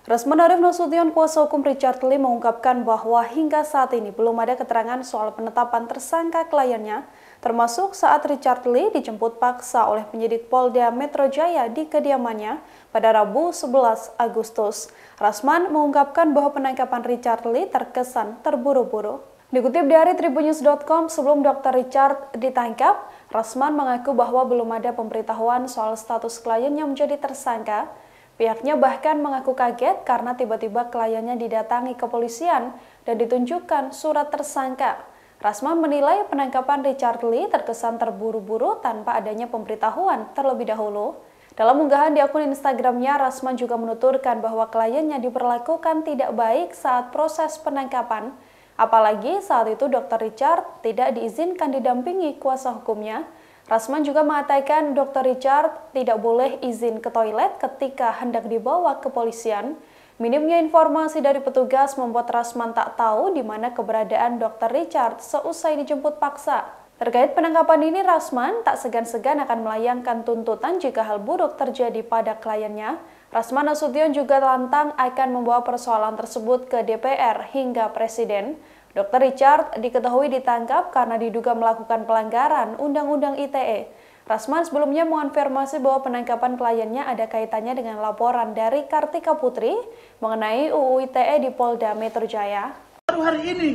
Rasman Arif Nasution, kuasa hukum Richard Lee, mengungkapkan bahwa hingga saat ini belum ada keterangan soal penetapan tersangka kliennya, termasuk saat Richard Lee dijemput paksa oleh penyidik Polda Metro Jaya di kediamannya pada Rabu 11 Agustus. Rasman mengungkapkan bahwa penangkapan Richard Lee terkesan terburu-buru. Dikutip dari Tribunnews.com, sebelum Dr. Richard ditangkap, Rasman mengaku bahwa belum ada pemberitahuan soal status klien yang menjadi tersangka. Pihaknya bahkan mengaku kaget karena tiba-tiba kliennya didatangi kepolisian dan ditunjukkan surat tersangka. Rasman menilai penangkapan Richard Lee terkesan terburu-buru tanpa adanya pemberitahuan terlebih dahulu. Dalam unggahan di akun Instagramnya, Rasman juga menuturkan bahwa kliennya diperlakukan tidak baik saat proses penangkapan. Apalagi saat itu Dr. Richard tidak diizinkan didampingi kuasa hukumnya. Rasman juga mengatakan Dr. Richard tidak boleh izin ke toilet ketika hendak dibawa ke kepolisian. Minimnya informasi dari petugas membuat Rasman tak tahu di mana keberadaan Dr. Richard seusai dijemput paksa. Terkait penangkapan ini, Rasman tak segan-segan akan melayangkan tuntutan jika hal buruk terjadi pada kliennya. Rasman Nasution juga lantang akan membawa persoalan tersebut ke DPR hingga Presiden. Dr. Richard diketahui ditangkap karena diduga melakukan pelanggaran Undang-Undang ITE. Rasman sebelumnya mengonfirmasi bahwa penangkapan kliennya ada kaitannya dengan laporan dari Kartika Putri mengenai UU ITE di Polda Metro Jaya. Baru hari ini,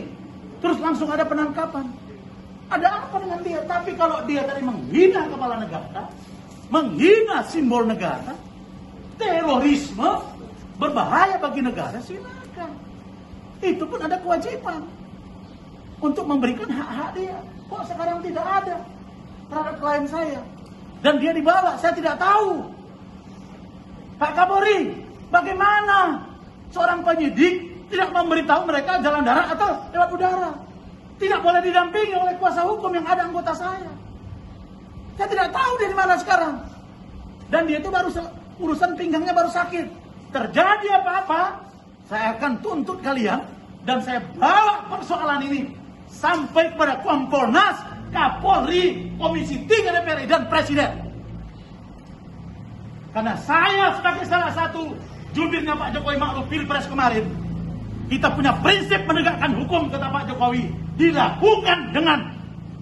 terus langsung ada penangkapan. Ada apa dengan dia? Tapi kalau dia tadi menghina kepala negara, menghina simbol negara, terorisme, berbahaya bagi negara, silakan. Itu pun ada kewajiban untuk memberikan hak-hak dia. Kok sekarang tidak ada terhadap klien saya? Dan dia dibawa, saya tidak tahu. Pak Kapolri, bagaimana seorang penyidik tidak memberitahu mereka jalan darat atau lewat udara? Tidak boleh didampingi oleh kuasa hukum yang ada anggota saya. Saya tidak tahu dia di mana sekarang. Dan dia itu baru urusan pinggangnya baru sakit. Terjadi apa-apa, saya akan tuntut kalian dan saya bawa persoalan ini sampai kepada Kompolnas, Kapolri, Komisi 3 DPR dan Presiden. Karena saya sebagai salah satu jubirnya Pak Jokowi Ma'ruf Pilpres kemarin, kita punya prinsip menegakkan hukum, kata Pak Jokowi, dilakukan dengan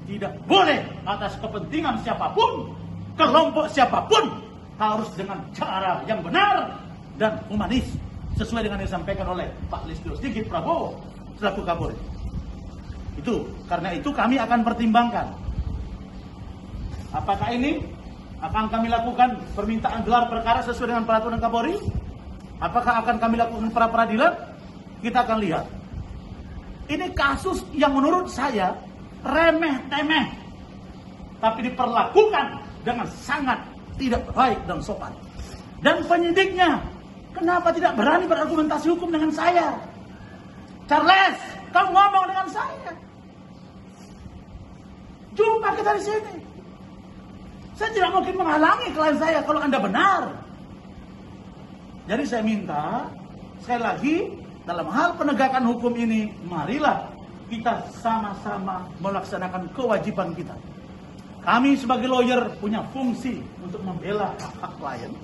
tidak boleh atas kepentingan siapapun, kelompok siapapun, harus dengan cara yang benar dan humanis, sesuai dengan yang disampaikan oleh Pak Listio Sigit Prabowo selaku Kapolri. Karena itu kami akan pertimbangkan apakah ini akan kami lakukan permintaan gelar perkara sesuai dengan peraturan Kapolri, apakah akan kami lakukan pra peradilan, kita akan lihat. Ini kasus yang menurut saya remeh-temeh, tapi diperlakukan dengan sangat tidak baik dan sopan. Dan penyidiknya kenapa tidak berani berargumentasi hukum dengan saya? Charles, kamu ngomong dengan saya. Jumpa kita di sini. Saya tidak mungkin menghalangi klien saya kalau Anda benar. Jadi saya minta, sekali lagi, dalam hal penegakan hukum ini, marilah kita sama-sama melaksanakan kewajiban kita. Kami sebagai lawyer punya fungsi untuk membela hak klien.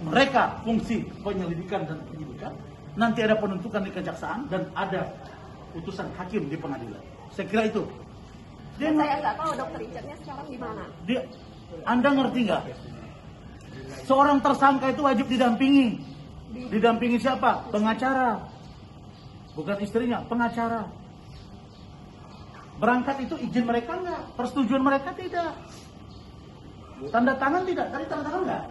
Mereka fungsi penyelidikan dan penyidikan. Nanti ada penuntutan di kejaksaan dan ada putusan hakim di pengadilan. Saya kira itu. Saya nggak tahu Dr. Richardnya sekarang di mana. Anda ngerti nggak? Seorang tersangka itu wajib didampingi. Didampingi siapa? Pengacara. Bukan istrinya, pengacara. Berangkat itu izin mereka nggak? Persetujuan mereka tidak. Tanda tangan tidak? Tadi tanda tangan nggak?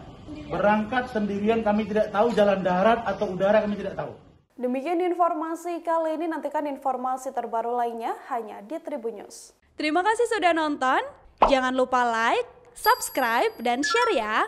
Berangkat sendirian, kami tidak tahu jalan darat atau udara, kami tidak tahu. Demikian informasi kali ini, nantikan informasi terbaru lainnya hanya di Tribun News. Terima kasih sudah nonton, jangan lupa like, subscribe, dan share ya.